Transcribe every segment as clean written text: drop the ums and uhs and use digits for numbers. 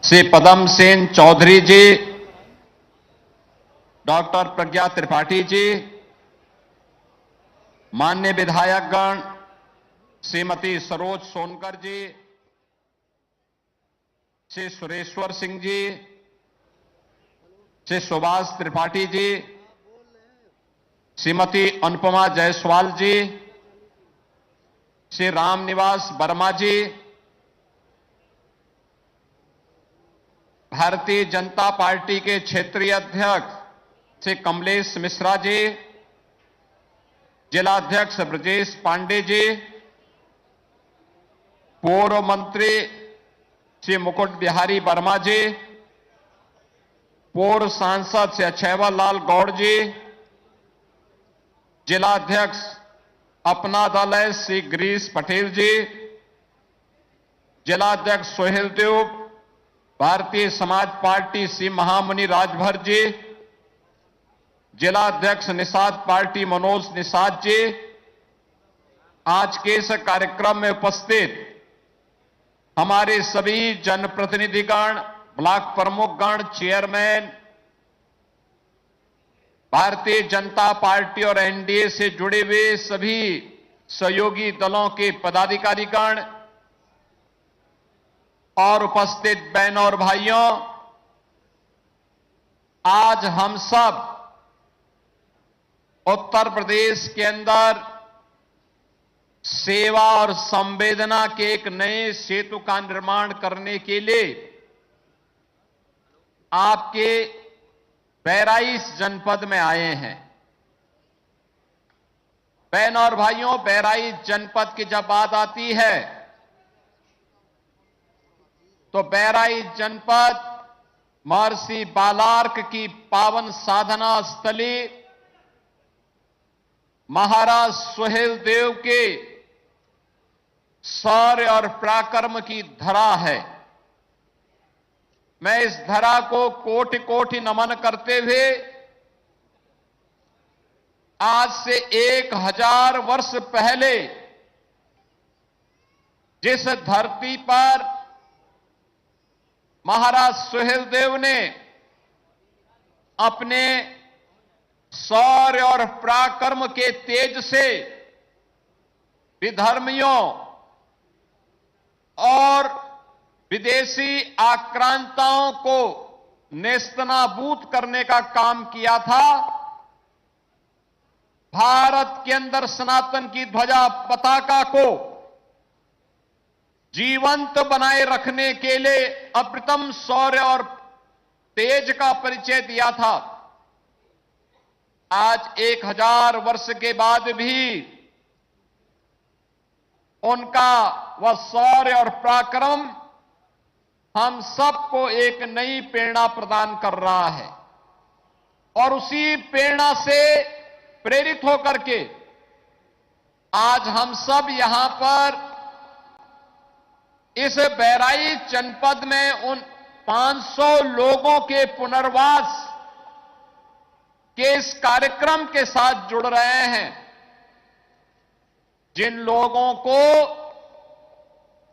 श्री पदम सेन चौधरी जी, doctor प्रज्ञा त्रिपाठी जी, माननीय विधायकगण श्रीमती सरोज सोनकर जी, श्री सुरेश्वर सिंह जी, श्री सुभाष त्रिपाठी जी, श्रीमती अनुपमा जायसवाल जी, श्री रामनिवास वर्मा जी, Bharatiya Janata party के क्षेत्रीय अध्यक्ष श्री कमलेश मिश्रा जी, जिलाध्यक्ष ब्रजेश पांडे जी, पूर्व मंत्री श्री मुकुट बिहारी वर्मा जी, पूर्व सांसद श्री अक्षयवर लाल गौड़ जी, जिलाध्यक्ष अपना दल है श्री गिरीश पटेल जी, जिलाध्यक्ष सोहेल देव, भारतीय समाज पार्टी श्री महामुनि राजभर जी, जिलाध्यक्ष निषाद पार्टी मनोज निषाद जी, आज के इस कार्यक्रम में उपस्थित हमारे सभी जनप्रतिनिधिगण, block प्रमुखगण, chairman, Bharatiya Janata party और एनडीए से जुड़े हुए सभी सहयोगी दलों के पदाधिकारीगण और उपस्थित बहनों और भाइयों, आज हम सब उत्तर प्रदेश के अंदर सेवा और संवेदना के एक नए सेतु का निर्माण करने के लिए आपके बहराइच जनपद में आए हैं। बहनों और भाइयों, बहराइच जनपद की जब बात आती है तो बहराइच जनपद महर्षि बालार्क की पावन साधना स्थली, महाराज सुहेल देव के शौर्य और पराक्रम की धरा है। मैं इस धरा को कोटि कोटि नमन करते हुए आज से 1000 वर्ष पहले जिस धरती पर महाराज सुहेल देव ने अपने शौर्य और पराक्रम के तेज से विधर्मियों और विदेशी आक्रांताओं को नेस्तनाबूद करने का काम किया था, भारत के अंदर सनातन की ध्वजा पताका को जीवंत बनाए रखने के लिए अप्रतिम शौर्य और तेज का परिचय दिया था। आज 1000 वर्ष के बाद भी उनका वह शौर्य और पराक्रम हम सबको एक नई प्रेरणा प्रदान कर रहा है और उसी प्रेरणा से प्रेरित होकर के आज हम सब यहां पर इस बहराइच जनपद में उन 500 लोगों के पुनर्वास के इस कार्यक्रम के साथ जुड़ रहे हैं, जिन लोगों को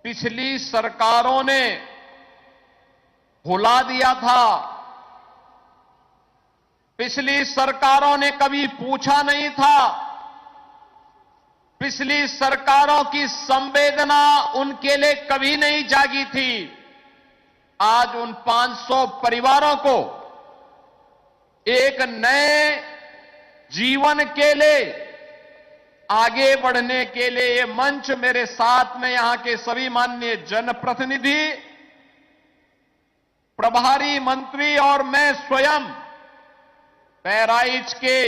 पिछली सरकारों ने भुला दिया था, पिछली सरकारों ने कभी पूछा नहीं था, पिछली सरकारों की संवेदना उनके लिए कभी नहीं जागी थी। आज उन 500 परिवारों को एक नए जीवन के लिए आगे बढ़ने के लिए ये मंच, मेरे साथ में यहां के सभी माननीय जनप्रतिनिधि, प्रभारी मंत्री और मैं स्वयं बहराइच के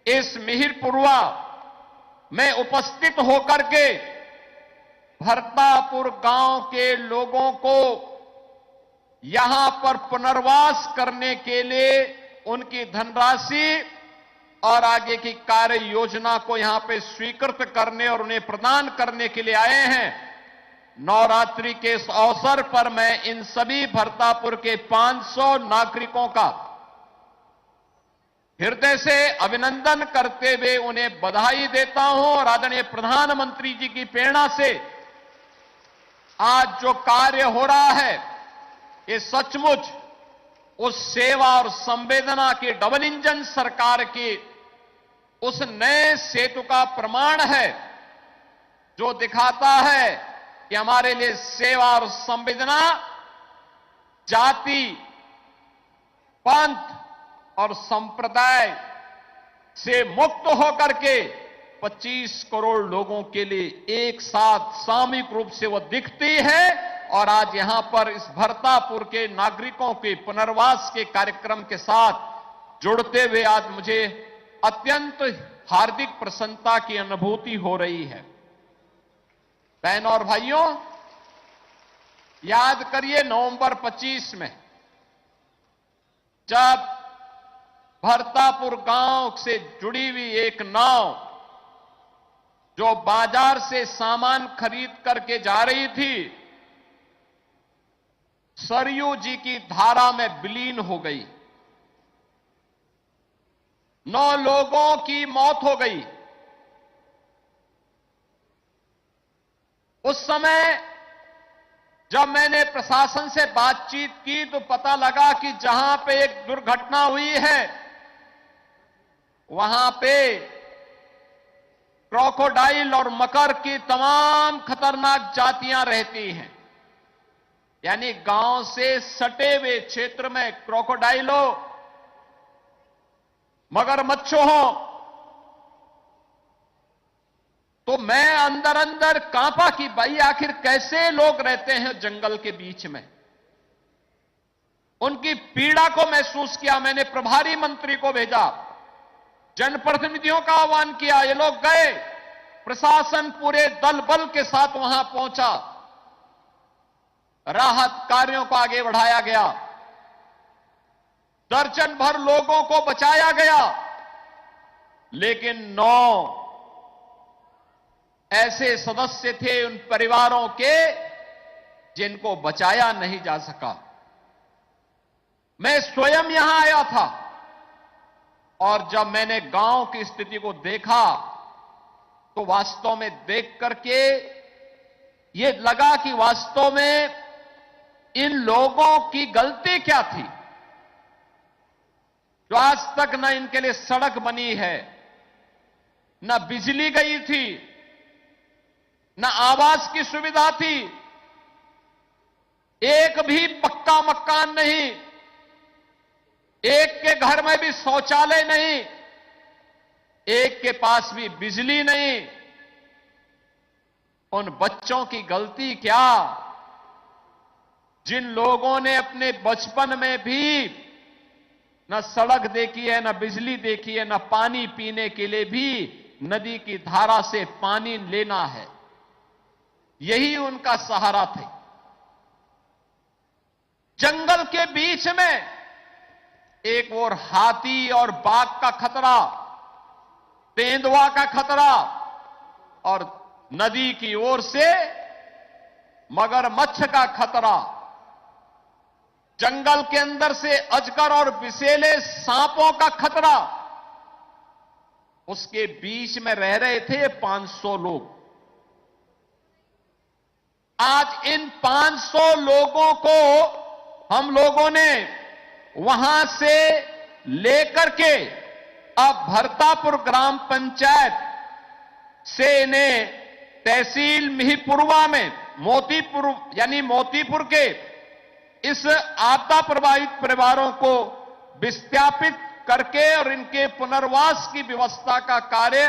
इस मिहिरपुरवा में उपस्थित होकर के भरतापुर गांव के लोगों को यहां पर पुनर्वास करने के लिए उनकी धनराशि और आगे की कार्य योजना को यहां पे स्वीकृत करने और उन्हें प्रदान करने के लिए आए हैं। नवरात्रि के इस अवसर पर मैं इन सभी भरतापुर के 500 नागरिकों का हृदय से अभिनंदन करते हुए उन्हें बधाई देता हूं और आदरणीय प्रधानमंत्री जी की प्रेरणा से आज जो कार्य हो रहा है ये सचमुच उस सेवा और संवेदना के डबल इंजन सरकार के उस नए सेतु का प्रमाण है, जो दिखाता है कि हमारे लिए सेवा और संवेदना जाति, पंथ और संप्रदाय से मुक्त होकर के 25 करोड़ लोगों के लिए एक साथ सामूहिक रूप से वो दिखती है। और आज यहां पर इस भरतापुर के नागरिकों के पुनर्वास के कार्यक्रम के साथ जुड़ते हुए आज मुझे अत्यंत हार्दिक प्रसन्नता की अनुभूति हो रही है। बहनों और भाइयों, याद करिए नवंबर 25 में जब भरतापुर गांव से जुड़ी हुई एक नाव जो बाजार से सामान खरीद करके जा रही थी, सरयू जी की धारा में विलीन हो गई। 9 लोगों की मौत हो गई। उस समय जब मैंने प्रशासन से बातचीत की तो पता लगा कि जहां पे एक दुर्घटना हुई है वहां पे क्रोकोडाइल और मकर की तमाम खतरनाक जातियां रहती हैं। यानी गांव से सटे हुए क्षेत्र में क्रोकोडाइल हो, मगरमच्छ हो, तो मैं अंदर अंदर कांपा कि भाई आखिर कैसे लोग रहते हैं जंगल के बीच में। उनकी पीड़ा को महसूस किया। मैंने प्रभारी मंत्री को भेजा, जनप्रतिनिधियों का आह्वान किया, ये लोग गए, प्रशासन पूरे दल बल के साथ वहां पहुंचा, राहत कार्यों को आगे बढ़ाया गया, दर्जन भर लोगों को बचाया गया, लेकिन 9 ऐसे सदस्य थे उन परिवारों के जिनको बचाया नहीं जा सका। मैं स्वयं यहां आया था और जब मैंने गांव की स्थिति को देखा तो वास्तव में देख करके ये लगा कि वास्तव में इन लोगों की गलती क्या थी जो आज तक न इनके लिए सड़क बनी है, न बिजली गई थी, न आवास की सुविधा थी, एक भी पक्का मकान नहीं, एक के घर में भी शौचालय नहीं, एक के पास भी बिजली नहीं। उन बच्चों की गलती क्या जिन लोगों ने अपने बचपन में भी न सड़क देखी है, न बिजली देखी है, न पानी पीने के लिए भी नदी की धारा से पानी लेना है, यही उनका सहारा थे। जंगल के बीच में एक और हाथी और बाघ का खतरा, तेंदुआ का खतरा और नदी की ओर से मगरमच्छ का खतरा, जंगल के अंदर से अजगर और विषैले सांपों का खतरा। उसके बीच में रह रहे थे 500 लोग। आज इन 500 लोगों को हम लोगों ने वहां से लेकर के अब भरतापुर ग्राम पंचायत से इन्हें तहसील मिहीपुरवा में मोतीपुर के इस आपदा प्रभावित परिवारों को विस्थापित करके और इनके पुनर्वास की व्यवस्था का कार्य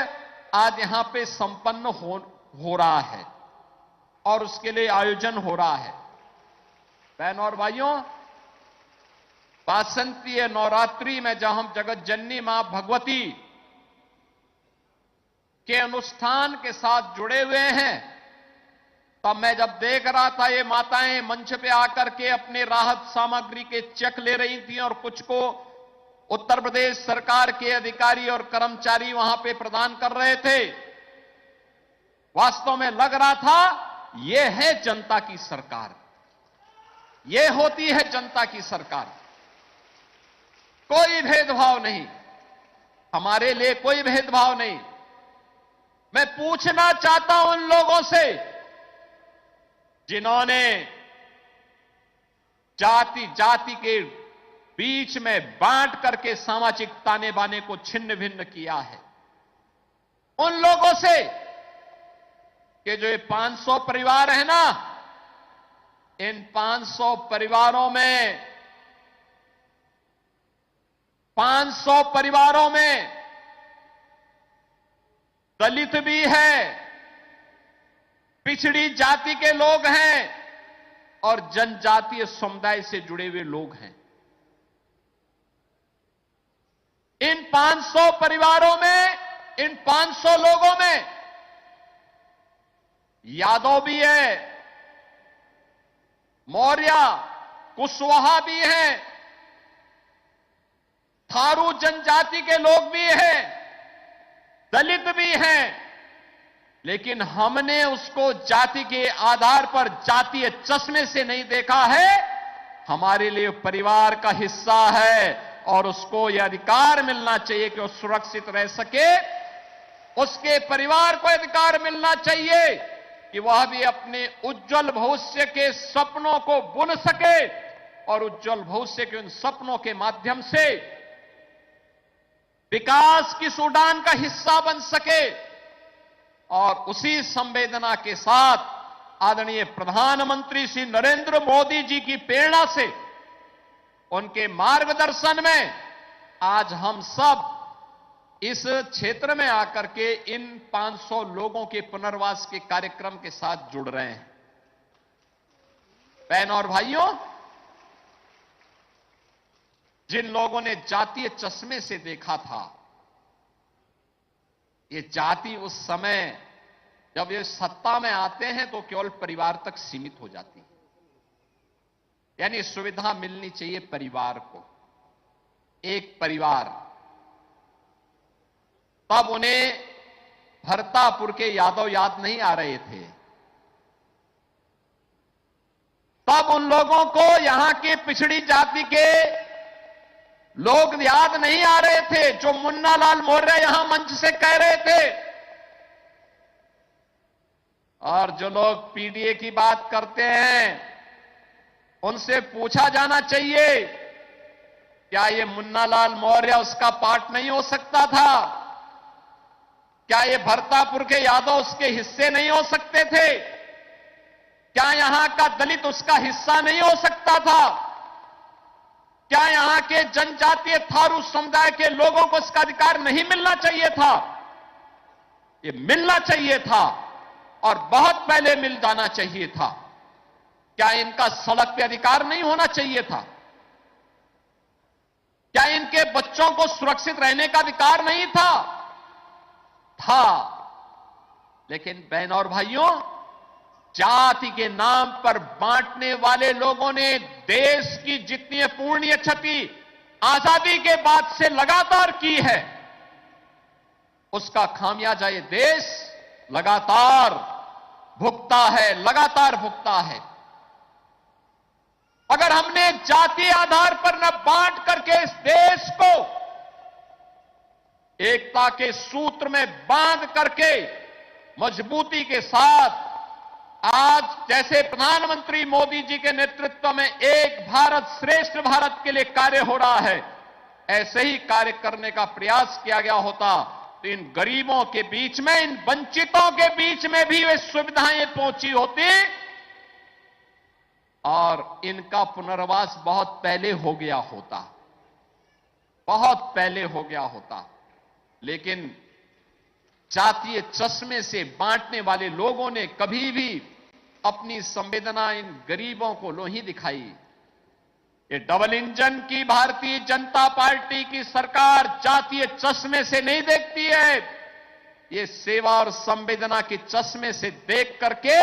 आज यहां पे संपन्न हो रहा है और उसके लिए आयोजन हो रहा है। बहनों और भाइयों, वासंतीय नवरात्रि में जब हम जगत जननी मां भगवती के अनुष्ठान के साथ जुड़े हुए हैं, तब मैं जब देख रहा था ये माताएं मंच पे आकर के अपने राहत सामग्री के चेक ले रही थी और कुछ को उत्तर प्रदेश सरकार के अधिकारी और कर्मचारी वहां पे प्रदान कर रहे थे, वास्तव में लग रहा था ये है जनता की सरकार, ये होती है जनता की सरकार। कोई भेदभाव नहीं, हमारे लिए कोई भेदभाव नहीं। मैं पूछना चाहता हूं उन लोगों से जिन्होंने जाति जाति के बीच में बांट करके सामाजिक ताने बाने को छिन्न भिन्न किया है। उन लोगों से कि जो ये 500 परिवार है ना, इन 500 परिवारों में 500 परिवारों में दलित भी है, पिछड़ी जाति के लोग हैं और जनजातीय समुदाय से जुड़े हुए लोग हैं। इन 500 परिवारों में, इन 500 लोगों में यादव भी है, मौर्य, कुशवाहा भी हैं, थारू जनजाति के लोग भी हैं, दलित भी हैं, लेकिन हमने उसको जाति के आधार पर जातीय चश्मे से नहीं देखा है। हमारे लिए परिवार का हिस्सा है और उसको यह अधिकार मिलना चाहिए कि वो सुरक्षित रह सके। उसके परिवार को अधिकार मिलना चाहिए कि वह भी अपने उज्जवल भविष्य के सपनों को बुन सके और उज्जवल भविष्य के उन सपनों के माध्यम से विकास की इस उड़ान का हिस्सा बन सके। और उसी संवेदना के साथ आदरणीय प्रधानमंत्री श्री नरेंद्र मोदी जी की प्रेरणा से, उनके मार्गदर्शन में आज हम सब इस क्षेत्र में आकर के इन 500 लोगों के पुनर्वास के कार्यक्रम के साथ जुड़ रहे हैं। बहनों और भाइयों, जिन लोगों ने जातीय चश्मे से देखा था, ये जाति उस समय जब ये सत्ता में आते हैं तो केवल परिवार तक सीमित हो जाती है। यानी सुविधा मिलनी चाहिए परिवार को, एक परिवार। तब उन्हें भरतापुर के यादव याद नहीं आ रहे थे, तब उन लोगों को यहां के पिछड़ी जाति के लोग याद नहीं आ रहे थे जो मुन्ना लाल मौर्य यहां मंच से कह रहे थे। और जो लोग पीडीए की बात करते हैं, उनसे पूछा जाना चाहिए, क्या ये मुन्ना लाल मौर्य उसका पार्ट नहीं हो सकता था? क्या ये भरतापुर के यादव उसके हिस्से नहीं हो सकते थे? क्या यहां का दलित उसका हिस्सा नहीं हो सकता था? क्या यहां के जनजातीय थारू समुदाय के लोगों को इसका अधिकार नहीं मिलना चाहिए था? ये मिलना चाहिए था और बहुत पहले मिल जाना चाहिए था। क्या इनका सड़क पे अधिकार नहीं होना चाहिए था? क्या इनके बच्चों को सुरक्षित रहने का अधिकार नहीं था? था। लेकिन बहनों और भाइयों, जाति के नाम पर बांटने वाले लोगों ने देश की जितनी पूर्णीय क्षति आजादी के बाद से लगातार की है, उसका खामियाजा ये देश लगातार भुगता है, लगातार भुगता है। अगर हमने जातीय आधार पर न बांट करके इस देश को एकता के सूत्र में बांध करके मजबूती के साथ आज जैसे प्रधानमंत्री मोदी जी के नेतृत्व में एक भारत श्रेष्ठ भारत के लिए कार्य हो रहा है, ऐसे ही कार्य करने का प्रयास किया गया होता तो इन गरीबों के बीच में, इन वंचितों के बीच में भी वे सुविधाएं पहुंची होती और इनका पुनर्वास बहुत पहले हो गया होता, बहुत पहले हो गया होता। लेकिन जातीय चश्मे से बांटने वाले लोगों ने कभी भी अपनी संवेदना इन गरीबों को नहीं दिखाई। ये डबल इंजन की भारतीय जनता पार्टी की सरकार जातीय चश्मे से नहीं देखती है, ये सेवा और संवेदना के चश्मे से देख करके,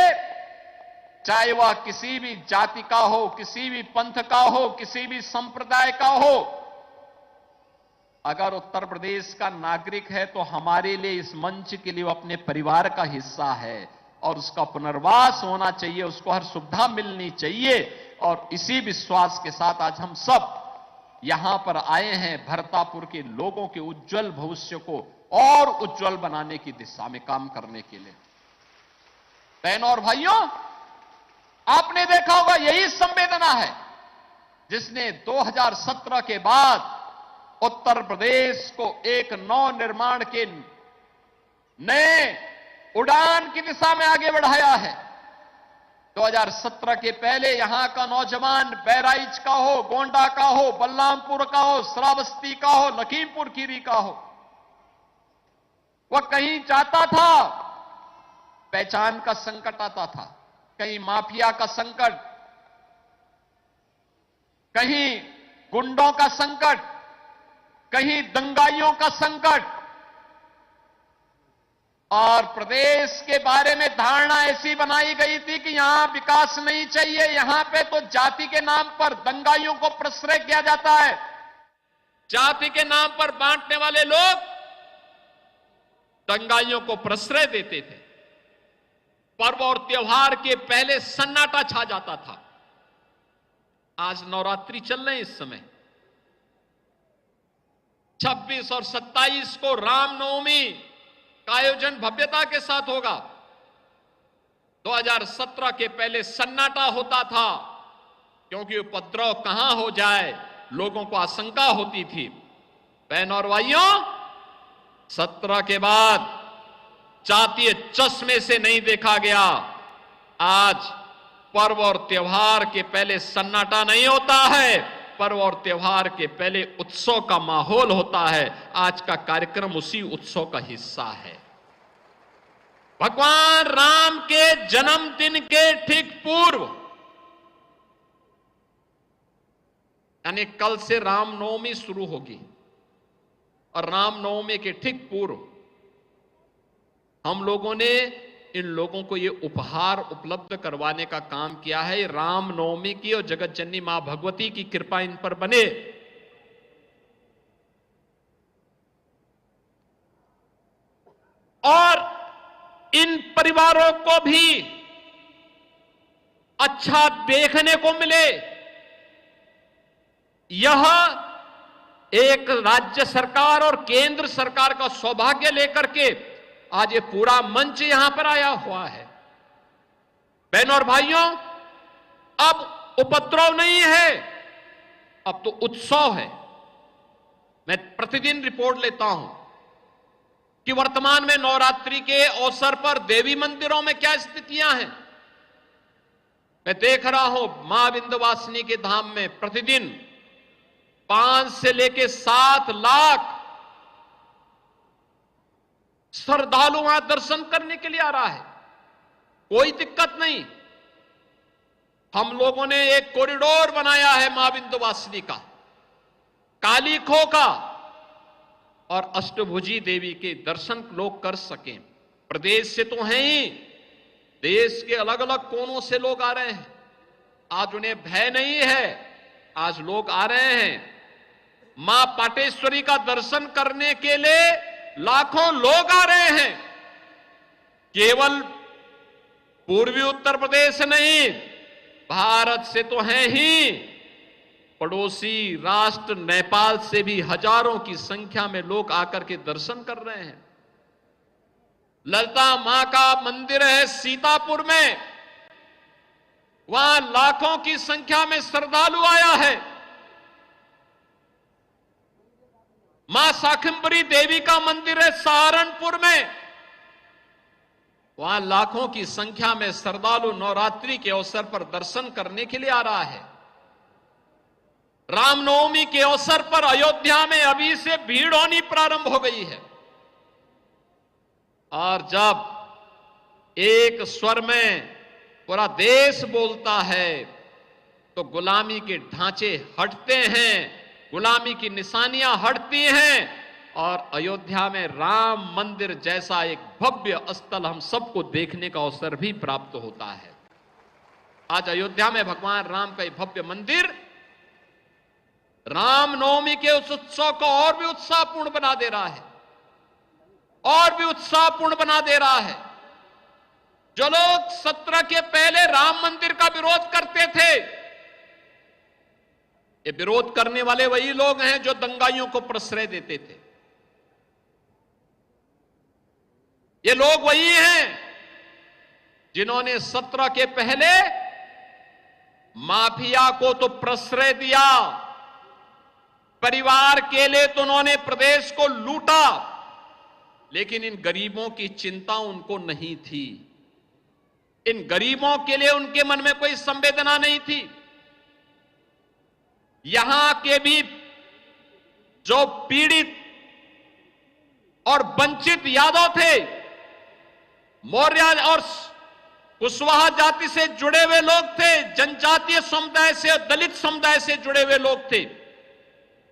चाहे वह किसी भी जाति का हो, किसी भी पंथ का हो, किसी भी संप्रदाय का हो, अगर उत्तर प्रदेश का नागरिक है तो हमारे लिए, इस मंच के लिए वो अपने परिवार का हिस्सा है और उसका पुनर्वास होना चाहिए, उसको हर सुविधा मिलनी चाहिए। और इसी विश्वास के साथ आज हम सब यहां पर आए हैं भरतापुर के लोगों के उज्जवल भविष्य को और उज्जवल बनाने की दिशा में काम करने के लिए। बहनों और भाइयों, आपने देखा होगा यही संवेदना है जिसने 2017 के बाद उत्तर प्रदेश को एक नव निर्माण के नए उड़ान की दिशा में आगे बढ़ाया है। 2017 के पहले यहां का नौजवान बहराइच का हो, गोंडा का हो, बलरामपुर का हो, श्रावस्ती का हो, लखीमपुर खीरी का हो, वह कहीं जाता था, पहचान का संकट आता था, कहीं माफिया का संकट, कहीं गुंडों का संकट, कहीं दंगाइयों का संकट, और प्रदेश के बारे में धारणा ऐसी बनाई गई थी कि यहां विकास नहीं चाहिए, यहां पे तो जाति के नाम पर दंगाइयों को प्रश्रय किया जाता है। जाति के नाम पर बांटने वाले लोग दंगाइयों को प्रश्रय देते थे। पर्व और त्योहार के पहले सन्नाटा छा जाता था। आज नवरात्रि चल रहे हैं, इस समय 26 और 27 को रामनवमी का आयोजन भव्यता के साथ होगा। 2017 के पहले सन्नाटा होता था, क्योंकि उपद्रव कहां हो जाए लोगों को आशंका होती थी। बहनों और भाइयों, 17 के बाद जातीय चश्मे से नहीं देखा गया। आज पर्व और त्योहार के पहले सन्नाटा नहीं होता है, पर्व और त्योहार के पहले उत्सव का माहौल होता है। आज का कार्यक्रम उसी उत्सव का हिस्सा है। भगवान राम के जन्मदिन के ठीक पूर्व, यानी कल से रामनवमी शुरू होगी, और रामनवमी के ठीक पूर्व हम लोगों ने इन लोगों को ये उपहार उपलब्ध करवाने का काम किया है। रामनवमी की और जगत जननी मां भगवती की कृपा इन पर बने। और इन परिवारों को भी अच्छा देखने को मिले। यह एक राज्य सरकार और केंद्र सरकार का सौभाग्य लेकर के आज ये पूरा मंच यहां पर आया हुआ है। बहनों और भाइयों, अब उपद्रव नहीं है, अब तो उत्सव है। मैं प्रतिदिन रिपोर्ट लेता हूं कि वर्तमान में नवरात्रि के अवसर पर देवी मंदिरों में क्या स्थितियां हैं। मैं देख रहा हूं मां विंध्यवासिनी के धाम में प्रतिदिन 5 से लेकर 7 लाख श्रद्धालु वहां दर्शन करने के लिए आ रहा है। कोई दिक्कत नहीं। हम लोगों ने एक कॉरिडोर बनाया है मां विंध्यवासिनी का, काली खो का, और अष्टभुजी देवी के दर्शन लोग कर सकें। प्रदेश से तो हैं ही, देश के अलग अलग कोनों से लोग आ रहे हैं। आज उन्हें भय नहीं है, आज लोग आ रहे हैं। मां पाटेश्वरी का दर्शन करने के लिए लाखों लोग आ रहे हैं। केवल पूर्वी उत्तर प्रदेश नहीं, भारत से तो हैं ही, पड़ोसी राष्ट्र नेपाल से भी हजारों की संख्या में लोग आकर के दर्शन कर रहे हैं। ललिता मां का मंदिर है सीतापुर में, वहां लाखों की संख्या में श्रद्धालु आया है। मां शाकंभरी देवी का मंदिर है सहारनपुर में, वहां लाखों की संख्या में श्रद्धालु नवरात्रि के अवसर पर दर्शन करने के लिए आ रहा है। रामनवमी के अवसर पर अयोध्या में अभी से भीड़ होनी प्रारंभ हो गई है। और जब एक स्वर में पूरा देश बोलता है तो गुलामी के ढांचे हटते हैं, गुलामी की निशानियां हटती हैं, और अयोध्या में राम मंदिर जैसा एक भव्य स्थल हम सबको देखने का अवसर भी प्राप्त होता है। आज अयोध्या में भगवान राम का एक भव्य मंदिर रामनवमी के उस उत्सव को और भी उत्साहपूर्ण बना दे रहा है, और भी उत्साहपूर्ण बना दे रहा है। जो लोग 17 के पहले राम मंदिर का विरोध करते थे, ये विरोध करने वाले वही लोग हैं जो दंगाइयों को प्रश्रय देते थे। ये लोग वही हैं जिन्होंने 17 के पहले माफिया को तो प्रश्रय दिया, परिवार के लिए तो उन्होंने प्रदेश को लूटा, लेकिन इन गरीबों की चिंता उनको नहीं थी। इन गरीबों के लिए उनके मन में कोई संवेदना नहीं थी। यहां के भी जो पीड़ित और वंचित यादव थे, मौर्य और कुशवाहा जाति से जुड़े हुए लोग थे, जनजातीय समुदाय से, दलित समुदाय से जुड़े हुए लोग थे,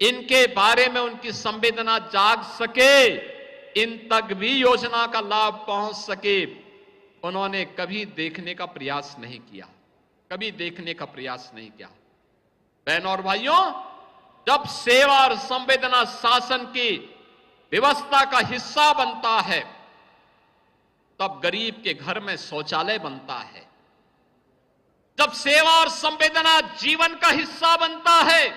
इनके बारे में उनकी संवेदना जाग सके, इन तक भी योजना का लाभ पहुंच सके, उन्होंने कभी देखने का प्रयास नहीं किया, कभी देखने का प्रयास नहीं किया। बहनों और भाइयों, जब सेवा और संवेदना शासन की व्यवस्था का हिस्सा बनता है, तब गरीब के घर में शौचालय बनता है। जब सेवा और संवेदना जीवन का हिस्सा बनता है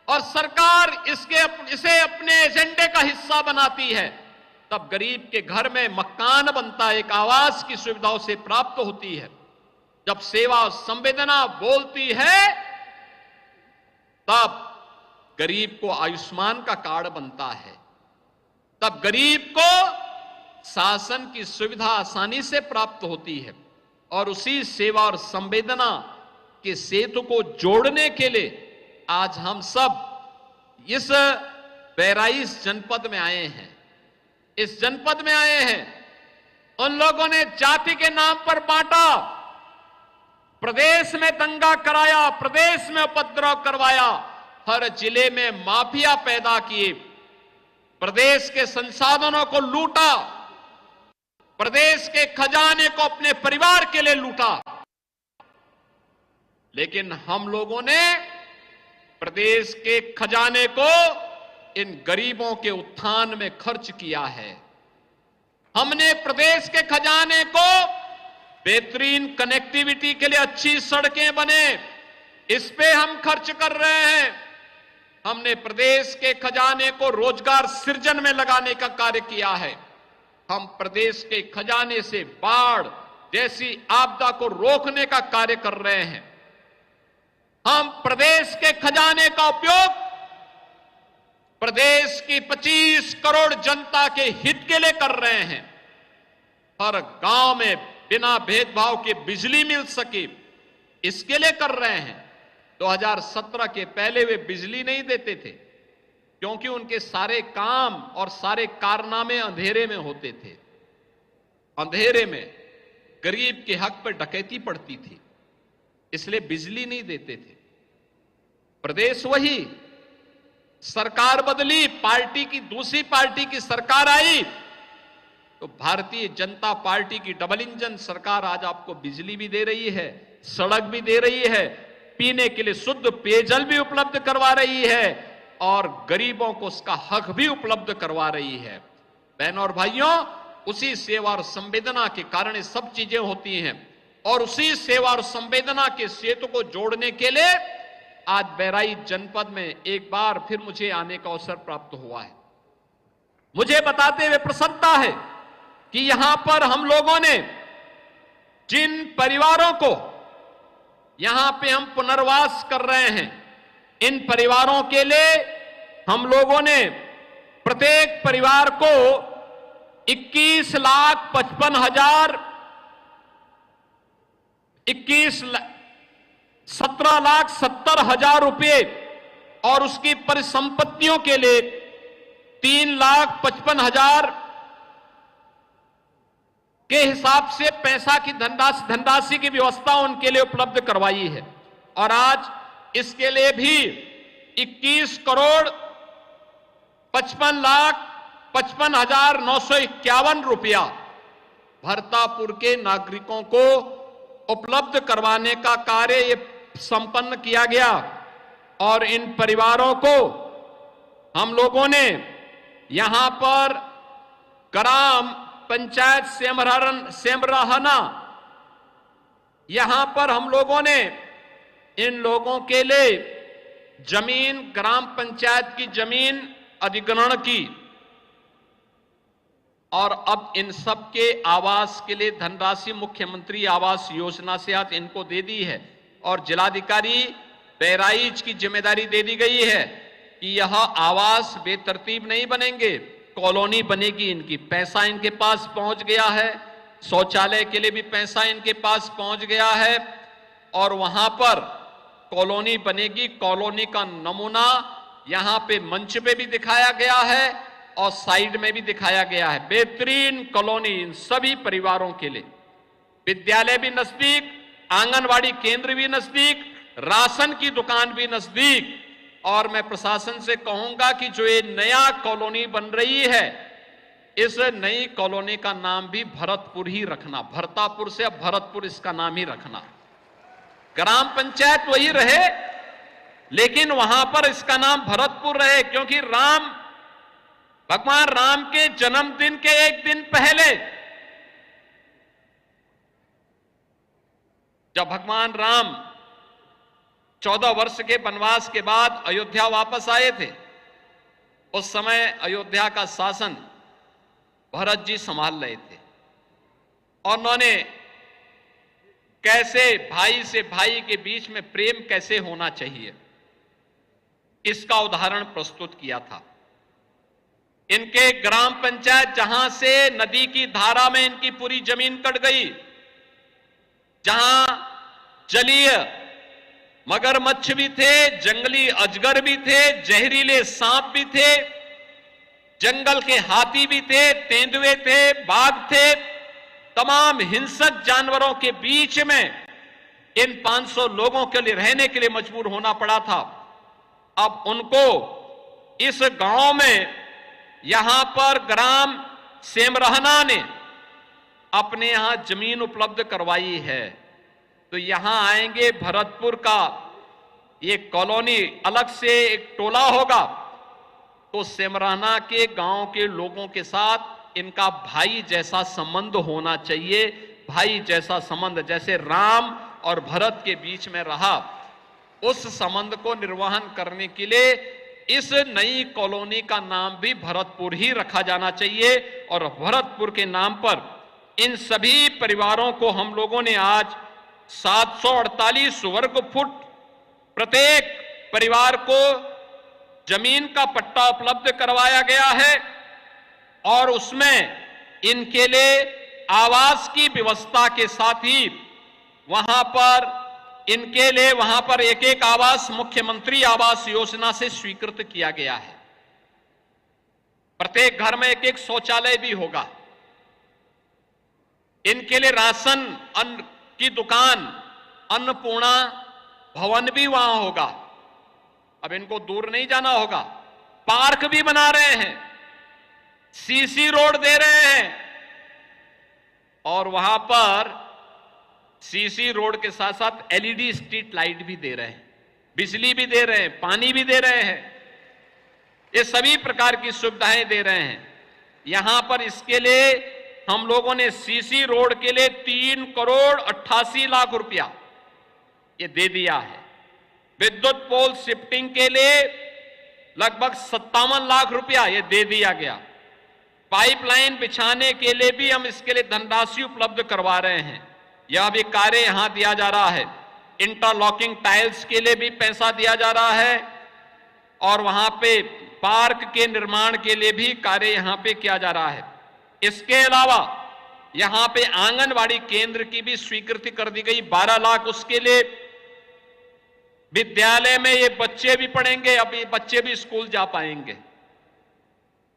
और सरकार इसे अपने एजेंडे का हिस्सा बनाती है, तब गरीब के घर में मकान बनता है, एक आवास की सुविधाओं से प्राप्त होती है। जब सेवा और संवेदना बोलती है, तब गरीब को आयुष्मान का कार्ड बनता है, तब गरीब को शासन की सुविधा आसानी से प्राप्त होती है। और उसी सेवा और संवेदना के सेतु को जोड़ने के लिए आज हम सब इस बहराइच जनपद में आए हैं। इस जनपद में आए हैं, उन लोगों ने जाति के नाम पर बांटा, प्रदेश में दंगा कराया, प्रदेश में उपद्रव करवाया, हर जिले में माफिया पैदा किए, प्रदेश के संसाधनों को लूटा, प्रदेश के खजाने को अपने परिवार के लिए लूटा। लेकिन हम लोगों ने प्रदेश के खजाने को इन गरीबों के उत्थान में खर्च किया है। हमने प्रदेश के खजाने को बेहतरीन कनेक्टिविटी के लिए, अच्छी सड़कें बने, इस पे हम खर्च कर रहे हैं। हमने प्रदेश के खजाने को रोजगार सृजन में लगाने का कार्य किया है। हम प्रदेश के खजाने से बाढ़ जैसी आपदा को रोकने का कार्य कर रहे हैं। हम प्रदेश के खजाने का उपयोग प्रदेश की 25 करोड़ जनता के हित के लिए कर रहे हैं। हर गांव में बिना भेदभाव के बिजली मिल सके, इसके लिए कर रहे हैं। 2017 के पहले वे बिजली नहीं देते थे, क्योंकि उनके सारे काम और सारे कारनामे अंधेरे में होते थे। अंधेरे में गरीब के हक पर डकैती पड़ती थी, इसलिए बिजली नहीं देते थे। प्रदेश वही, सरकार बदली, पार्टी की दूसरी पार्टी की सरकार आई, तो भारतीय जनता पार्टी की डबल इंजन सरकार आज आपको बिजली भी दे रही है, सड़क भी दे रही है, पीने के लिए शुद्ध पेयजल भी उपलब्ध करवा रही है और गरीबों को उसका हक भी उपलब्ध करवा रही है। बहनों और भाइयों, उसी सेवा और संवेदना के कारण ये सब चीजें होती हैं। और उसी सेवा और संवेदना के सेतु को जोड़ने के लिए आज बहराइच जनपद में एक बार फिर मुझे आने का अवसर प्राप्त हुआ है। मुझे बताते हुए प्रसन्नता है कि यहां पर हम लोगों ने जिन परिवारों को यहां पे हम पुनर्वास कर रहे हैं, इन परिवारों के लिए हम लोगों ने प्रत्येक परिवार को 17,70,000 रुपए और उसकी परिसंपत्तियों के लिए 3,55,000 के हिसाब से पैसा की धनराशि की व्यवस्था उनके लिए उपलब्ध करवाई है। और आज इसके लिए भी 21,55,55,951 रुपया भरतापुर के नागरिकों को उपलब्ध करवाने का कार्य ये संपन्न किया गया। और इन परिवारों को हम लोगों ने यहां पर ग्राम पंचायत सेमराहना, यहां पर हम लोगों ने इन लोगों के लिए जमीन, ग्राम पंचायत की जमीन अधिग्रहण की और अब इन सब के आवास के लिए धनराशि मुख्यमंत्री आवास योजना से आज इनको दे दी है। और जिलाधिकारी बहराइच की जिम्मेदारी दे दी गई है कि यह आवास बेतरतीब नहीं बनेंगे, कॉलोनी बनेगी इनकी। पैसा इनके पास पहुंच गया है, शौचालय के लिए भी पैसा इनके पास पहुंच गया है और वहां पर कॉलोनी बनेगी। कॉलोनी का नमूना यहां पे मंच पे भी दिखाया गया है और साइड में भी दिखाया गया है। बेहतरीन कॉलोनी इन सभी परिवारों के लिए। विद्यालय भी नजदीक, आंगनवाड़ी केंद्र भी नजदीक, राशन की दुकान भी नजदीक। और मैं प्रशासन से कहूंगा कि जो ये नया कॉलोनी बन रही है, इस नई कॉलोनी का नाम भी भरतपुर ही रखना। भरतापुर से अब भरतपुर इसका नाम ही रखना। ग्राम पंचायत वही रहे लेकिन वहां पर इसका नाम भरतपुर रहे, क्योंकि भगवान राम के जन्मदिन के एक दिन पहले जब भगवान राम 14 वर्ष के वनवास के बाद अयोध्या वापस आए थे, उस समय अयोध्या का शासन भरत जी संभाल रहे थे और उन्होंने कैसे भाई से भाई के बीच में प्रेम कैसे होना चाहिए इसका उदाहरण प्रस्तुत किया था। इनके ग्राम पंचायत जहां से नदी की धारा में इनकी पूरी जमीन कट गई, जहां जलीय मगरमच्छ भी थे, जंगली अजगर भी थे, जहरीले सांप भी थे, जंगल के हाथी भी थे, तेंदुए थे, बाघ थे, तमाम हिंसक जानवरों के बीच में इन 500 लोगों के लिए रहने के लिए मजबूर होना पड़ा था। अब उनको इस गांव में यहां पर ग्राम सेमरहना ने अपने यहां जमीन उपलब्ध करवाई है, तो यहां आएंगे। भरतपुर का ये कॉलोनी अलग से एक टोला होगा, तो सेमरहना के गांव के लोगों के साथ इनका भाई जैसा संबंध होना चाहिए। भाई जैसा संबंध जैसे राम और भरत के बीच में रहा, उस संबंध को निर्वहन करने के लिए इस नई कॉलोनी का नाम भी भरतपुर ही रखा जाना चाहिए। और भरतपुर के नाम पर इन सभी परिवारों को हम लोगों ने आज 748 वर्ग फुट प्रत्येक परिवार को जमीन का पट्टा उपलब्ध करवाया गया है और उसमें इनके लिए आवास की व्यवस्था के साथ ही वहां पर इनके लिए वहां पर एक एक आवास मुख्यमंत्री आवास योजना से स्वीकृत किया गया है। प्रत्येक घर में एक एक शौचालय भी होगा। इनके लिए राशन अन्न की दुकान, अन्नपूर्णा भवन भी वहां होगा। अब इनको दूर नहीं जाना होगा। पार्क भी बना रहे हैं, सीसी रोड दे रहे हैं और वहां पर सीसी रोड के साथ साथ एलईडी स्ट्रीट लाइट भी दे रहे हैं, बिजली भी दे रहे हैं, पानी भी दे रहे हैं। ये सभी प्रकार की सुविधाएं दे रहे हैं। यहां पर इसके लिए हम लोगों ने सीसी रोड के लिए 3 करोड़ 88 लाख रुपया ये दे दिया है। विद्युत पोल शिफ्टिंग के लिए लगभग 57 लाख रुपया ये दे दिया गया। पाइपलाइन बिछाने के लिए भी हम इसके लिए धनराशि उपलब्ध करवा रहे हैं, यह भी कार्य यहां दिया जा रहा है। इंटरलॉकिंग टाइल्स के लिए भी पैसा दिया जा रहा है और वहां पे पार्क के निर्माण के लिए भी कार्य यहां पे किया जा रहा है। इसके अलावा यहां पे आंगनवाड़ी केंद्र की भी स्वीकृति कर दी गई, 12 लाख उसके लिए। विद्यालय में ये बच्चे भी पढ़ेंगे, अब ये बच्चे भी स्कूल जा पाएंगे।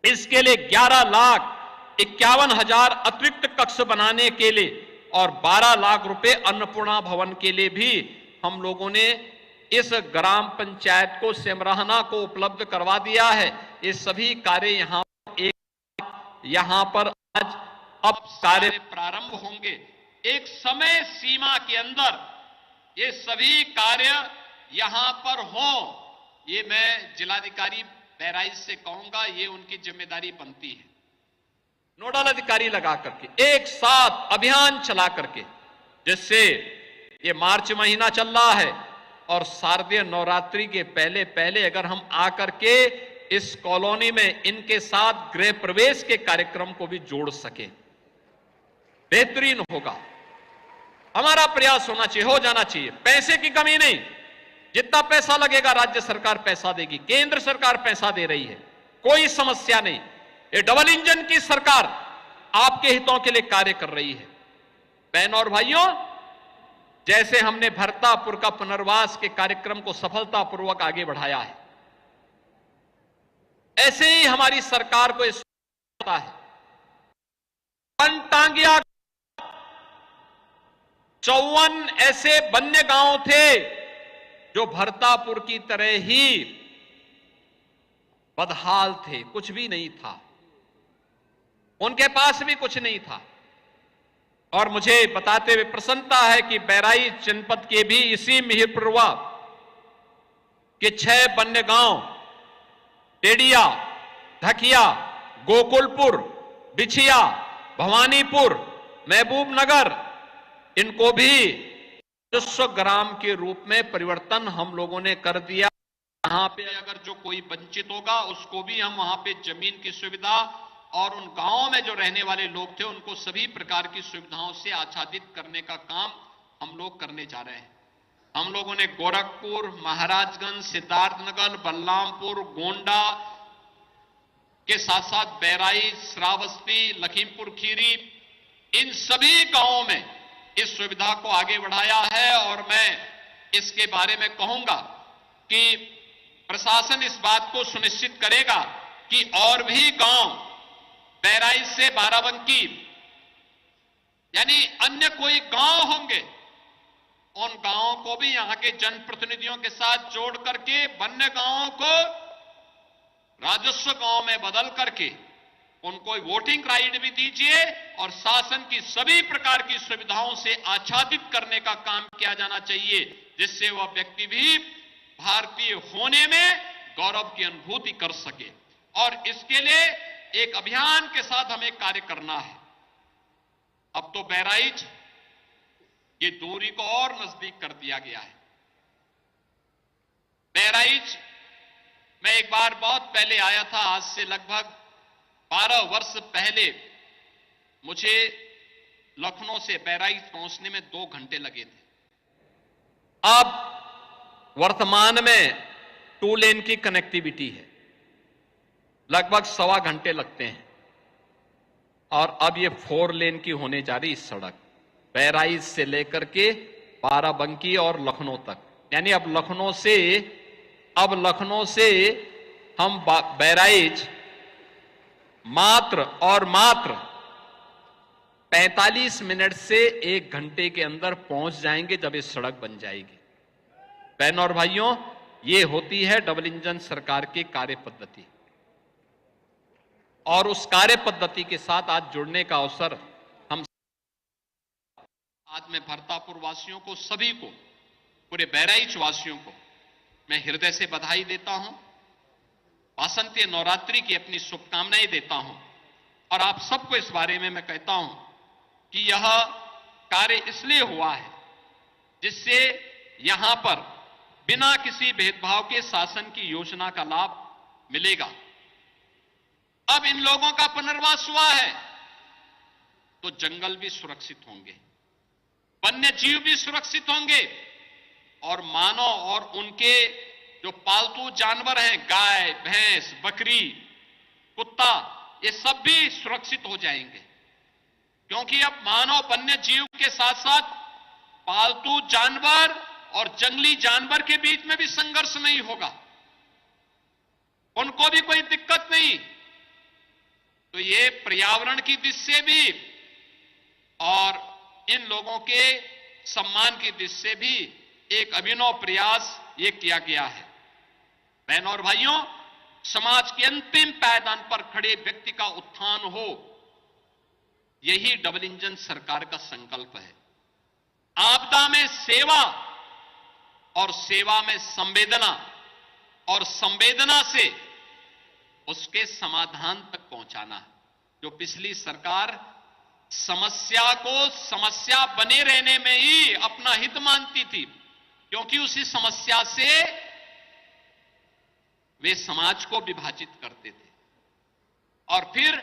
इसके लिए 11,51,000 अतिरिक्त कक्ष बनाने के लिए और 12 लाख रुपए अन्नपूर्णा भवन के लिए भी हम लोगों ने इस ग्राम पंचायत को सेमरहना को उपलब्ध करवा दिया है। ये सभी कार्य यहां पर आज अब कार्य प्रारंभ होंगे। एक समय सीमा के अंदर ये सभी कार्य यहां पर हों, ये मैं जिलाधिकारी बहराइच से कहूंगा, ये उनकी जिम्मेदारी बनती है। नोडल अधिकारी लगा करके एक साथ अभियान चला करके, जिससे ये मार्च महीना चल रहा है और शारदीय नवरात्रि के पहले पहले अगर हम आकर के इस कॉलोनी में इनके साथ गृह प्रवेश के कार्यक्रम को भी जोड़ सके, बेहतरीन होगा। हमारा प्रयास होना चाहिए, हो जाना चाहिए। पैसे की कमी नहीं, जितना पैसा लगेगा राज्य सरकार पैसा देगी, केंद्र सरकार पैसा दे रही है, कोई समस्या नहीं। ये डबल इंजन की सरकार आपके हितों के लिए कार्य कर रही है। बहनों और भाइयों, जैसे हमने भरतापुर का पुनर्वास के कार्यक्रम को सफलतापूर्वक आगे बढ़ाया है, ऐसे ही हमारी सरकार को इस पता है। बनटांगिया 54 ऐसे वन्य गांव थे जो भरतापुर की तरह ही बदहाल थे, कुछ भी नहीं था, उनके पास भी कुछ नहीं था। और मुझे बताते हुए प्रसन्नता है कि बहराइच जनपद के भी इसी मिहिरपुरवा के 6 वन्य गांव टेडिया, धकिया, गोकुलपुर, बिछिया, भवानीपुर, महबूबनगर, इनको भी राजस्व ग्राम के रूप में परिवर्तन हम लोगों ने कर दिया। यहां पे अगर जो कोई वंचित होगा उसको भी हम वहां पे जमीन की सुविधा और उन गांवों में जो रहने वाले लोग थे उनको सभी प्रकार की सुविधाओं से आच्छादित करने का काम हम लोग करने जा रहे हैं। हम लोगों ने गोरखपुर, महाराजगंज, सिद्धार्थनगर, बलरामपुर, गोंडा के साथ साथ बहराइच, श्रावस्ती, लखीमपुर खीरी, इन सभी गांवों में इस सुविधा को आगे बढ़ाया है। और मैं इसके बारे में कहूंगा कि प्रशासन इस बात को सुनिश्चित करेगा कि और भी गांव बहराइच से बाराबंकी यानी अन्य कोई गांव होंगे, उन गांवों को भी यहां के जनप्रतिनिधियों के साथ जोड़ करके वन्य गांवों को राजस्व गांव में बदल करके उनको वोटिंग राइट भी दीजिए और शासन की सभी प्रकार की सुविधाओं से आच्छादित करने का काम किया जाना चाहिए, जिससे वह व्यक्ति भी भारतीय होने में गौरव की अनुभूति कर सके। और इसके लिए एक अभियान के साथ हमें कार्य करना है। अब तो बहराइच ये दूरी को और नजदीक कर दिया गया है। बहराइच मैं एक बार बहुत पहले आया था, आज से लगभग 12 वर्ष पहले मुझे लखनऊ से बहराइच पहुंचने में 2 घंटे लगे थे। अब वर्तमान में 2 लेन की कनेक्टिविटी है, लगभग 1.25 घंटे लगते हैं। और अब ये 4 लेन की होने जा रही इस सड़क, बहराइच से लेकर के बाराबंकी और लखनऊ तक। यानी अब लखनऊ से हम बहराइच मात्र 45 मिनट से 1 घंटे के अंदर पहुंच जाएंगे जब ये सड़क बन जाएगी। बहनों और भाइयों, ये होती है डबल इंजन सरकार की कार्य पद्धति। और उस कार्य पद्धति के साथ आज जुड़ने का अवसर हम आज मैं भरतापुर वासियों को, सभी को, पूरे बहराइच वासियों को मैं हृदय से बधाई देता हूं, वासंती नवरात्रि की अपनी शुभकामनाएं देता हूं। और आप सबको इस बारे में मैं कहता हूं कि यह कार्य इसलिए हुआ है जिससे यहां पर बिना किसी भेदभाव के शासन की योजना का लाभ मिलेगा। अब इन लोगों का पुनर्वास हुआ है तो जंगल भी सुरक्षित होंगे, वन्य जीव भी सुरक्षित होंगे और मानव और उनके जो पालतू जानवर हैं, गाय, भैंस, बकरी, कुत्ता, ये सब भी सुरक्षित हो जाएंगे। क्योंकि अब मानव वन्य जीव के साथ साथ पालतू जानवर और जंगली जानवर के बीच में भी संघर्ष नहीं होगा, उनको भी कोई दिक्कत नहीं। तो ये पर्यावरण की दृष्टि से भी और इन लोगों के सम्मान की दृष्टि से भी एक अभिनव प्रयास ये किया गया है। बहनों और भाइयों, समाज के अंतिम पायदान पर खड़े व्यक्ति का उत्थान हो, यही डबल इंजन सरकार का संकल्प है। आपदा में सेवा और सेवा में संवेदना और संवेदना से उसके समाधान तक पहुंचाना। जो पिछली सरकार समस्या को समस्या बने रहने में ही अपना हित मानती थी, क्योंकि उसी समस्या से वे समाज को विभाजित करते थे और फिर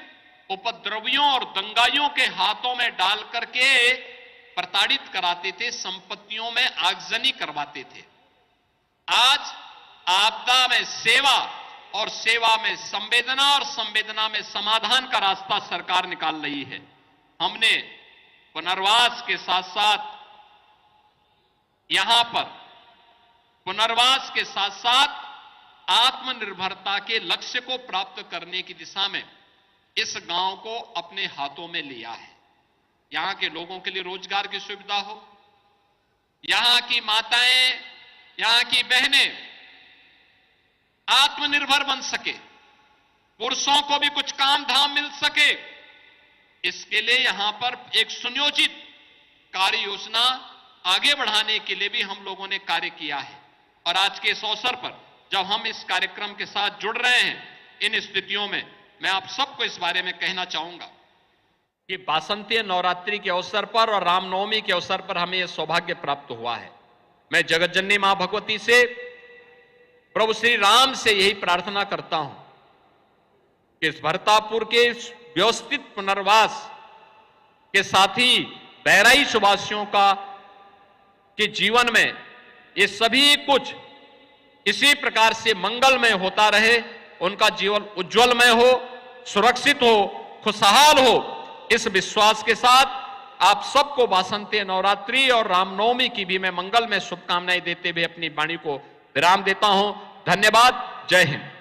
उपद्रवियों और दंगाइयों के हाथों में डाल करके प्रताड़ित कराते थे, संपत्तियों में आगजनी करवाते थे। आज आपदा में सेवा और सेवा में संवेदना और संवेदना में समाधान का रास्ता सरकार निकाल रही है। हमने पुनर्वास के साथ साथ यहां पर पुनर्वास के साथ साथ आत्मनिर्भरता के लक्ष्य को प्राप्त करने की दिशा में इस गांव को अपने हाथों में लिया है। यहां के लोगों के लिए रोजगार की सुविधा हो, यहां की माताएं, यहां की बहनें आत्मनिर्भर बन सके, पुरुषों को भी कुछ काम धाम मिल सके, इसके लिए यहां पर एक सुनियोजित कार्य योजना आगे बढ़ाने के लिए भी हम लोगों ने कार्य किया है। और आज के इस अवसर पर जब हम इस कार्यक्रम के साथ जुड़ रहे हैं, इन स्थितियों में मैं आप सबको इस बारे में कहना चाहूंगा कि वासंती नवरात्रि के अवसर पर और रामनवमी के अवसर पर हमें यह सौभाग्य प्राप्त हुआ है। मैं जगतजननी मां भगवती से, प्रभु श्री राम से यही प्रार्थना करता हूं कि इस भरतापुर के व्यवस्थित पुनर्वास के साथ ही बहराइच वासियों का के जीवन में ये सभी कुछ इसी प्रकार से मंगलमय होता रहे, उनका जीवन उज्जवलमय हो, सुरक्षित हो, खुशहाल हो। इस विश्वास के साथ आप सबको वासंती नवरात्रि और रामनवमी की भी मैं मंगलमय शुभकामनाएं देते हुए अपनी वाणी को विराम देता हूं। धन्यवाद। जय हिंद।